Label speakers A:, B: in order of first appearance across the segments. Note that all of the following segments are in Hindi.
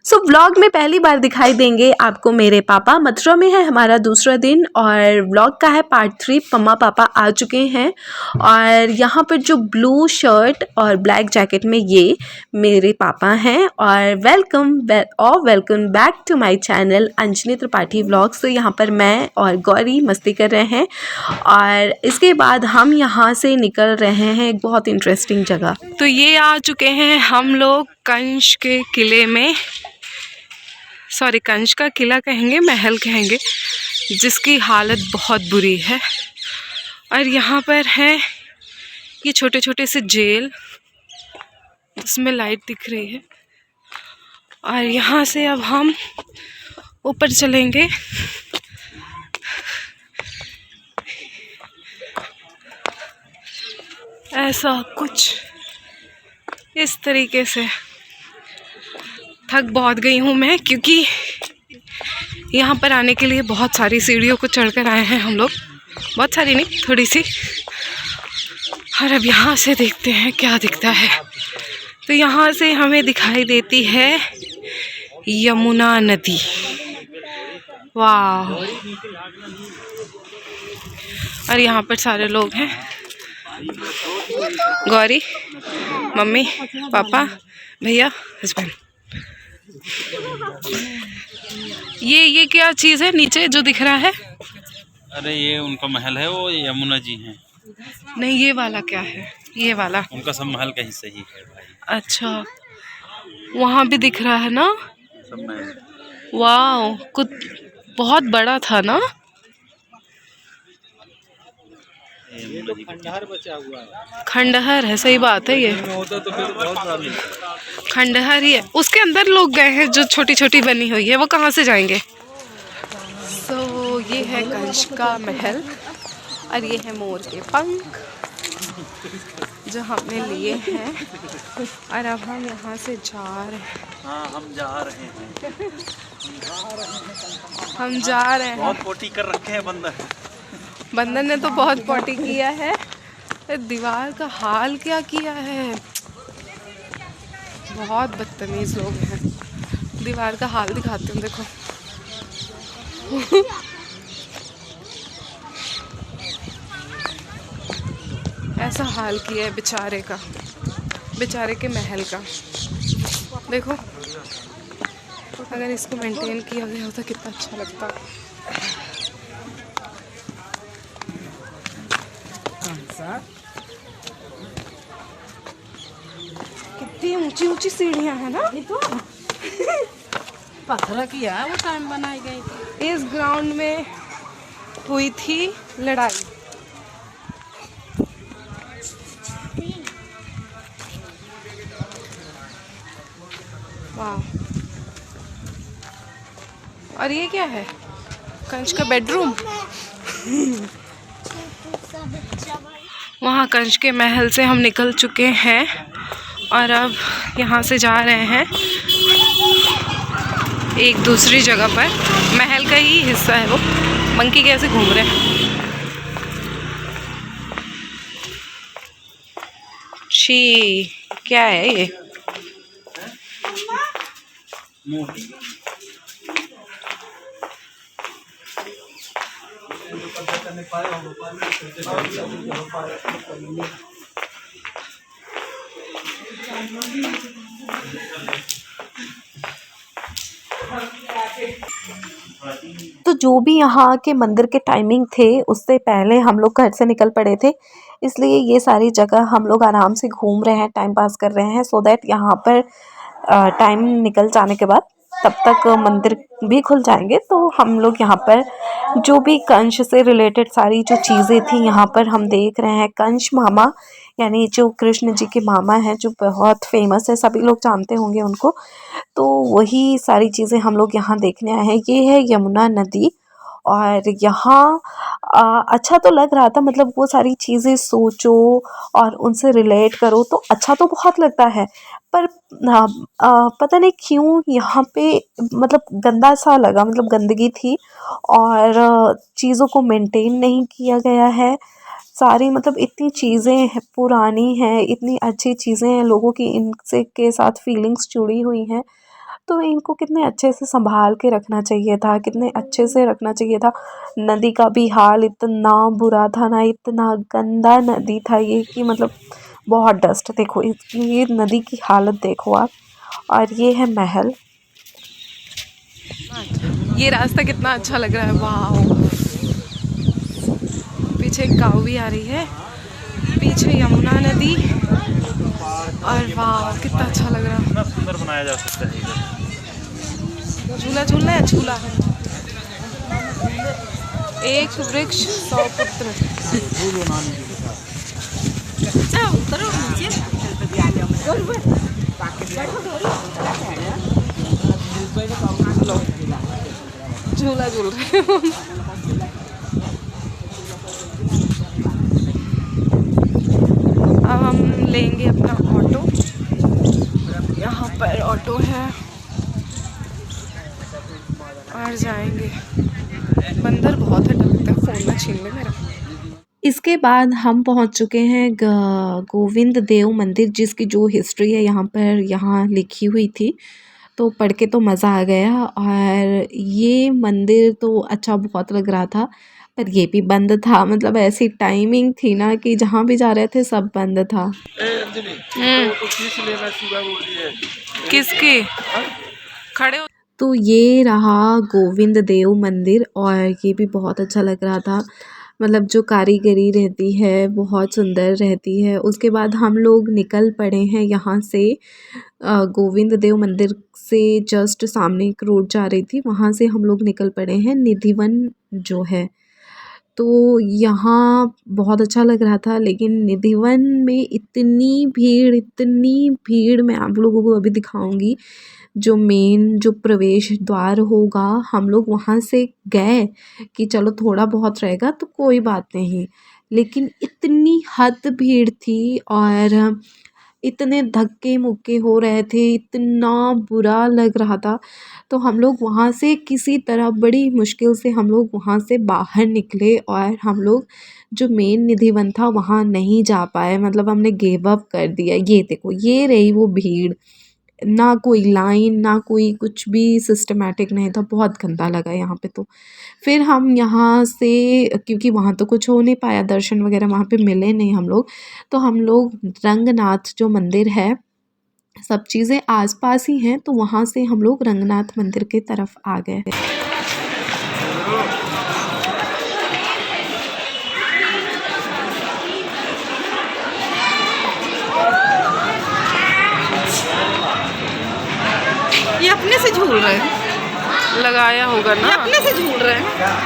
A: सो व्लॉग में पहली बार दिखाई देंगे आपको मेरे पापा। मथुरा में है हमारा दूसरा दिन और व्लॉग का है पार्ट 3। मम्मा पापा आ चुके हैं और यहाँ पर जो ब्लू शर्ट और ब्लैक जैकेट में ये मेरे पापा हैं। और welcome back to my channel Anjani Tripathi vlogs. तो यहाँ पर मैं और गौरी मस्ती कर रहे हैं और इसके बाद हम यहाँ से निकल रहे हैं एक बहुत इंटरेस्टिंग जगह। तो ये आ चुके हैं हम लोग कंच के किले में, सॉरी कंच का किला कहेंगे, महल कहेंगे, जिसकी हालत बहुत बुरी है। और यहाँ पर है ये छोटे छोटे से जेल जिसमें लाइट दिख रही है। और यहाँ से अब हम ऊपर चलेंगे। ऐसा कुछ इस तरीके से। थक बहुत गई हूँ मैं, क्योंकि यहाँ पर आने के लिए बहुत सारी सीढ़ियों को चढ़कर आए हैं हम लोग। बहुत सारी नहीं, थोड़ी सी। और अब यहाँ से देखते हैं क्या दिखता है। तो यहाँ से हमें दिखाई देती है यमुना नदी। वाह। और यहाँ पर सारे लोग हैं, गौरी, मम्मी, पापा, भैया, हस्बैंड। ये क्या चीज़ है नीचे जो दिख रहा है?
B: अरे ये उनका महल है, वो यमुना जी हैं।
A: नहीं, ये वाला क्या है? ये वाला
B: उनका सब महल का हिस्सा ही है भाई।
A: अच्छा, वहाँ भी दिख रहा है ना?
B: सब महल।
A: वाह, कुछ बहुत बड़ा था ना?
B: खंडहर बचा हुआ है।
A: खंडहर है, सही बात है। ये
B: होता तो फिर बहुत
A: खंडहर ही है। उसके अंदर लोग गए हैं, जो छोटी छोटी बनी हुई है, वो कहाँ से जाएंगे? ये है कंच का महल और ये है मोर के पंख जो हमने लिए हैं। और अब हम यहाँ से जा रहे हैं।
B: हाँ, हम जा रहे हैं।
A: हम जा रहे हैं।
B: बहुत पोटी कर रखे हैं बंदर।
A: बंदर ने तो बहुत पोटी किया है। दीवार का हाल क्या किया है, बहुत बदतमीज लोग हैं। दीवार का हाल दिखाती हूँ, देखो। ऐसा हाल किया है बेचारे का, बेचारे के महल का। देखो, अगर इसको मेंटेन किया गया होता कितना अच्छा लगता। कितनी ऊंची ऊंची सीढ़ियां हैं ना। तो
C: पत्थर की है, वो टाइम बनाई गई थी।
A: इस ग्राउंड में हुई थी लड़ाई। वाह। और ये क्या है? कंच का बेडरूम। वहाँ कंच के महल से हम निकल चुके हैं और अब यहाँ से जा रहे हैं एक दूसरी जगह पर। महल का ही हिस्सा है वो। मंकी कैसे घूम रहे हैं। छी, क्या है ये? तो जो भी यहाँ के मंदिर के टाइमिंग थे उससे पहले हम लोग घर से निकल पड़े थे, इसलिए ये सारी जगह हम लोग आराम से घूम रहे हैं, टाइम पास कर रहे हैं। सो दैट यहाँ पर टाइम निकल जाने के बाद तब तक मंदिर भी खुल जाएंगे। तो हम लोग यहाँ पर जो भी कंच से रिलेटेड सारी जो चीज़ें थी यहाँ पर हम देख रहे हैं। कंच मामा यानी जो कृष्ण जी के मामा हैं, जो बहुत फेमस है, सभी लोग जानते होंगे उनको। तो वही सारी चीज़ें हम लोग यहाँ देखने आए हैं। ये है यमुना नदी और यहाँ अच्छा तो लग रहा था, मतलब वो सारी चीज़ें सोचो और उनसे रिलेट करो तो अच्छा तो बहुत लगता है। पर पता नहीं क्यों यहाँ पे मतलब गंदा सा लगा, मतलब गंदगी थी और चीज़ों को मेंटेन नहीं किया गया है। सारी मतलब इतनी चीज़ें पुरानी हैं, इतनी अच्छी चीज़ें हैं, लोगों की इनसे के साथ फीलिंग्स जुड़ी हुई हैं। तो इनको कितने अच्छे से संभाल के रखना चाहिए था, कितने अच्छे से रखना चाहिए था। नदी का भी हाल इतना बुरा था ना, इतना गंदा नदी था ये कि मतलब बहुत डस्ट। देखो ये नदी की हालत देखो आप। और ये है महल।
D: ये रास्ता कितना अच्छा लग रहा है, वाह। पीछे एक गाँव भी आ रही है, पीछे यमुना नदी, और वाह कितना अच्छा लग रहा है।
B: कितना सुंदर बनाया जा सकता है इधर।
D: झूला झूलना है, झूला। एक वृक्ष 100 पुत्र। झूला झूल रहे हैं। अब हम लेंगे अपना ऑटो, यहाँ पर ऑटो है, और जाएंगे। बंदर बहुत है, डर लगता है फ़ोन ना छीन ले मेरा।
A: इसके बाद हम पहुंच चुके हैं गोविंद देव मंदिर, जिसकी जो हिस्ट्री है यहाँ पर यहाँ लिखी हुई थी, तो पढ़ के तो मज़ा आ गया। और ये मंदिर तो अच्छा बहुत लग रहा था, पर ये भी बंद था। मतलब ऐसी टाइमिंग थी ना कि जहाँ भी जा रहे थे सब बंद था।
D: किसकी खड़े हो?
A: तो ये रहा गोविंद देव मंदिर, और ये भी बहुत अच्छा लग रहा था। मतलब जो कारीगरी रहती है बहुत सुंदर रहती है। उसके बाद हम लोग निकल पड़े हैं यहाँ से। गोविंद देव मंदिर से जस्ट सामने एक रोड जा रही थी, वहाँ से हम लोग निकल पड़े हैं निधिवन जो है। तो यहाँ बहुत अच्छा लग रहा था, लेकिन निधिवन में इतनी भीड़ मैं आप लोगों को अभी दिखाऊंगी। जो मेन जो प्रवेश द्वार होगा, हम लोग वहाँ से गए कि चलो थोड़ा बहुत रहेगा तो कोई बात नहीं, लेकिन इतनी हद भीड़ थी और इतने धक्के मुक्के हो रहे थे, इतना बुरा लग रहा था। तो हम लोग वहाँ से किसी तरह बड़ी मुश्किल से हम लोग वहाँ से बाहर निकले, और हम लोग जो मेन निधिवन था वहाँ नहीं जा पाए। मतलब हमने गिव अप कर दिया। ये देखो ये रही वो भीड़, ना कोई लाइन ना कोई कुछ भी सिस्टमेटिक नहीं था, बहुत गंदा लगा यहाँ पे। तो फिर हम यहाँ से, क्योंकि वहाँ तो कुछ हो नहीं पाया, दर्शन वगैरह वहाँ पे मिले नहीं हम लोग, तो हम लोग रंगनाथ जो मंदिर है, सब चीज़ें आसपास ही हैं, तो वहाँ से हम लोग रंगनाथ मंदिर की तरफ आ गए।
D: ये अपने से झूल रहे हैं, लगाया होगा ना, अपने से झूल रहे हैं।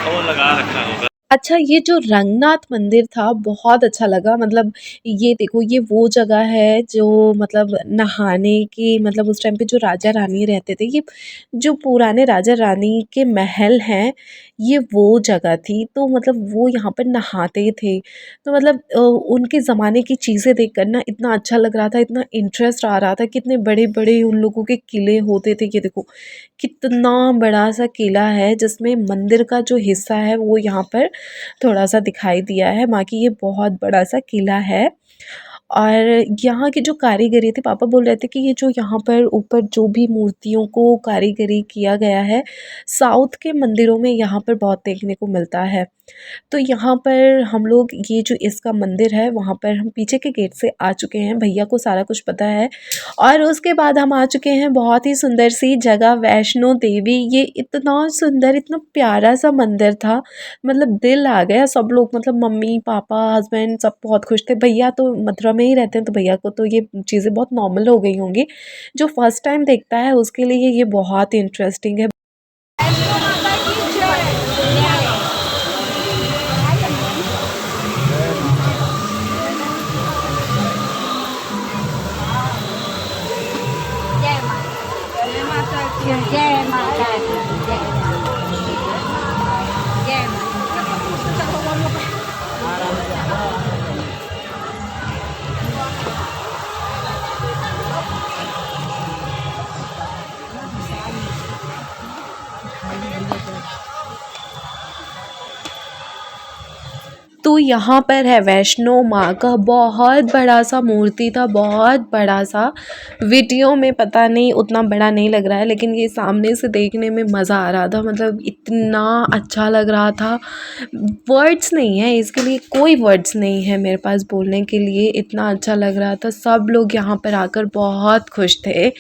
B: वो लगा रखा होगा।
A: अच्छा, ये जो रंगनाथ मंदिर था बहुत अच्छा लगा। मतलब ये देखो ये वो जगह है जो मतलब नहाने की, मतलब उस टाइम पे जो राजा रानी रहते थे, ये जो पुराने राजा रानी के महल हैं, ये वो जगह थी। तो मतलब वो यहाँ पर नहाते थे। तो मतलब उनके ज़माने की चीज़ें देखकर ना इतना अच्छा लग रहा था, इतना इंटरेस्ट आ रहा था। कितने बड़े बड़े उन लोगों के किले होते थे। ये देखो कितना बड़ा सा किला है, जिसमें मंदिर का जो हिस्सा है वो यहाँ पर थोड़ा सा दिखाई दिया है। बाकी ये बहुत बड़ा सा किला है। और यहाँ की जो कारीगरी थी, पापा बोल रहे थे कि ये जो यहाँ पर ऊपर जो भी मूर्तियों को कारीगरी किया गया है, साउथ के मंदिरों में यहाँ पर बहुत देखने को मिलता है। तो यहाँ पर हम लोग ये जो इसका मंदिर है, वहाँ पर हम पीछे के गेट से आ चुके हैं। भैया को सारा कुछ पता है। और उसके बाद हम आ चुके हैं बहुत ही सुंदर सी जगह, वैष्णो देवी। ये इतना सुंदर, इतना प्यारा सा मंदिर था, मतलब दिल आ गया। सब लोग मतलब मम्मी पापा हस्बैंड सब बहुत खुश थे। भैया तो मथुरा में ही रहते हैं, तो भैया को तो ये चीज़ें बहुत नॉर्मल हो गई होंगी। जो फर्स्ट टाइम देखता है उसके लिए ये बहुत ही इंटरेस्टिंग है।
E: जय माता दी, जय
A: तो यहाँ पर है वैष्णो माँ का बहुत बड़ा सा मूर्ति था, बहुत बड़ा सा। वीडियो में पता नहीं उतना बड़ा नहीं लग रहा है, लेकिन ये सामने से देखने में मज़ा आ रहा था। मतलब इतना अच्छा लग रहा था, वर्ड्स नहीं है इसके लिए, कोई वर्ड्स नहीं है मेरे पास बोलने के लिए। इतना अच्छा लग रहा था, सब लोग यहाँ पर आकर बहुत खुश थे,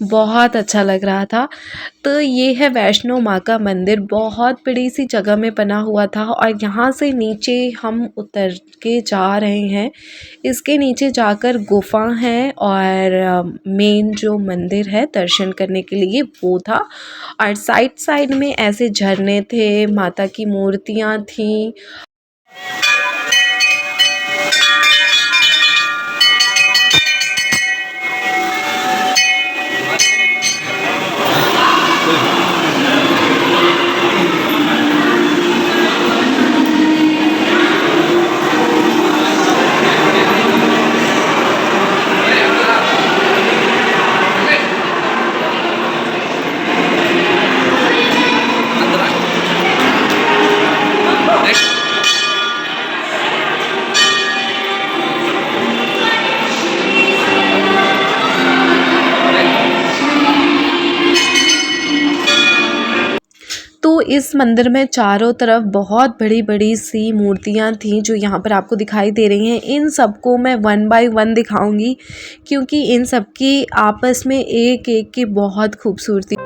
A: बहुत अच्छा लग रहा था। तो ये है वैष्णो माँ का मंदिर, बहुत बड़ी सी जगह में बना हुआ था। और यहाँ से नीचे हम उतर के जा रहे हैं, इसके नीचे जाकर गुफा है और मेन जो मंदिर है दर्शन करने के लिए वो था। और साइड साइड में ऐसे झरने थे, माता की मूर्तियाँ थीं। तो इस मंदिर में चारों तरफ बहुत बड़ी बड़ी सी मूर्तियाँ थीं जो यहाँ पर आपको दिखाई दे रही हैं। इन सबको मैं 1 बाय 1 दिखाऊंगी, क्योंकि इन सब की आपस में एक एक की बहुत खूबसूरती।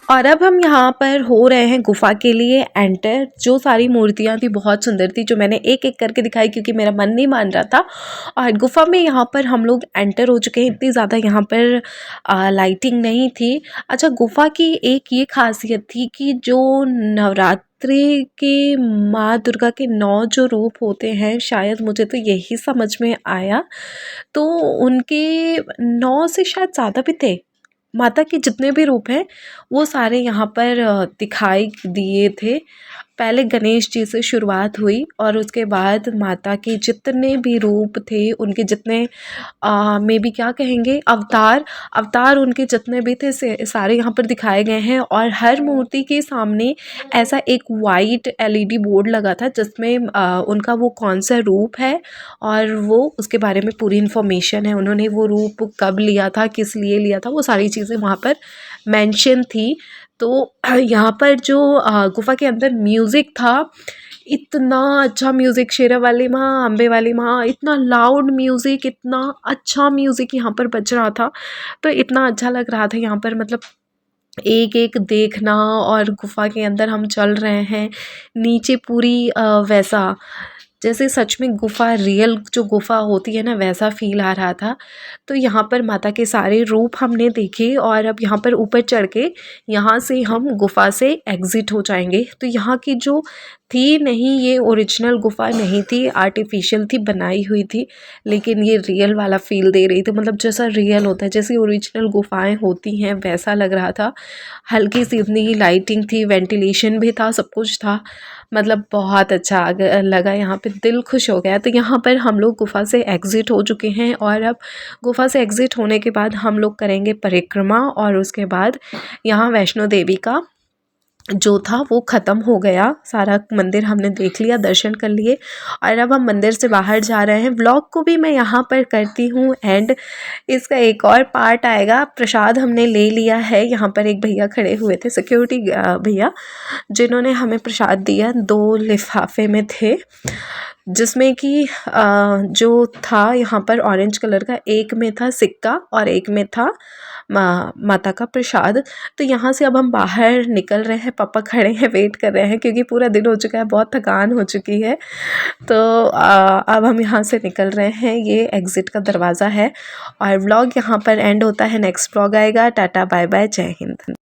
A: और अब हम यहाँ पर हो रहे हैं गुफ़ा के लिए एंटर। जो सारी मूर्तियाँ थी बहुत सुंदर थी, जो मैंने एक एक करके दिखाई क्योंकि मेरा मन नहीं मान रहा था। और गुफ़ा में यहाँ पर हम लोग एंटर हो चुके हैं। इतनी ज़्यादा यहाँ पर लाइटिंग नहीं थी। अच्छा, गुफ़ा की एक ये खासियत थी कि जो नवरात्रि के माँ दुर्गा के 9 जो रूप होते हैं, शायद मुझे तो यही समझ में आया, तो उनके 9 से शायद ज़्यादा भी थे। माता के जितने भी रूप हैं वो सारे यहाँ पर दिखाई दिए थे। पहले गणेश जी से शुरुआत हुई और उसके बाद माता के जितने भी रूप थे, उनके जितने मे बी क्या कहेंगे, अवतार उनके जितने भी थे सारे यहाँ पर दिखाए गए हैं। और हर मूर्ति के सामने ऐसा एक वाइट LED बोर्ड लगा था जिसमें उनका वो कौन सा रूप है और वो उसके बारे में पूरी इन्फॉर्मेशन है। उन्होंने वो रूप कब लिया था, किस लिए लिया था, वो सारी चीज़ें वहाँ पर मेंशन थी। तो यहाँ पर जो गुफ़ा के अंदर म्यूज़िक था, इतना अच्छा म्यूज़िक, शेरा वाली माँ, अम्बे वाली माँ, इतना लाउड म्यूज़िक, इतना अच्छा म्यूज़िक यहाँ पर बज रहा था। तो इतना अच्छा लग रहा था यहाँ पर, मतलब एक एक देखना। और गुफ़ा के अंदर हम चल रहे हैं, नीचे पूरी वैसा जैसे सच में गुफ़ा, रियल जो गुफ़ा होती है ना, वैसा फ़ील आ रहा था। तो यहाँ पर माता के सारे रूप हमने देखे और अब यहाँ पर ऊपर चढ़ के यहाँ से हम गुफ़ा से एग्ज़िट हो जाएंगे। तो यहाँ की जो थी, नहीं ये ओरिजिनल गुफ़ा नहीं थी, आर्टिफिशियल थी, बनाई हुई थी, लेकिन ये रियल वाला फ़ील दे रही थी। मतलब जैसा रियल होता है, जैसी ओरिजिनल गुफ़ाएं होती हैं, वैसा लग रहा था। हल्की सी इतनी ही लाइटिंग थी, वेंटिलेशन भी था, सब कुछ था। मतलब बहुत अच्छा लगा, यहाँ पे दिल खुश हो गया। तो यहाँ पर हम लोग गुफ़ा से एग्ज़िट हो चुके हैं और अब गुफ़ा से एग्ज़िट होने के बाद हम लोग करेंगे परिक्रमा और उसके बाद यहाँ वैष्णो देवी का जो था वो ख़त्म हो गया। सारा मंदिर हमने देख लिया, दर्शन कर लिए और अब हम मंदिर से बाहर जा रहे हैं। व्लॉग को भी मैं यहाँ पर करती हूँ एंड इसका एक और पार्ट आएगा। प्रसाद हमने ले लिया है। यहाँ पर एक भैया खड़े हुए थे, सिक्योरिटी भैया, जिन्होंने हमें प्रसाद दिया। 2 लिफाफे में थे, जिसमें कि जो था यहाँ पर ऑरेंज कलर का, एक में था सिक्का और एक में था माता का प्रसाद। तो यहाँ से अब हम बाहर निकल रहे हैं। पापा खड़े हैं, वेट कर रहे हैं, क्योंकि पूरा दिन हो चुका है, बहुत थकान हो चुकी है। तो अब हम यहाँ से निकल रहे हैं। ये एग्ज़िट का दरवाज़ा है और व्लॉग यहाँ पर एंड होता है। नेक्स्ट व्लॉग आएगा। टाटा बाय बाय, जय हिंद।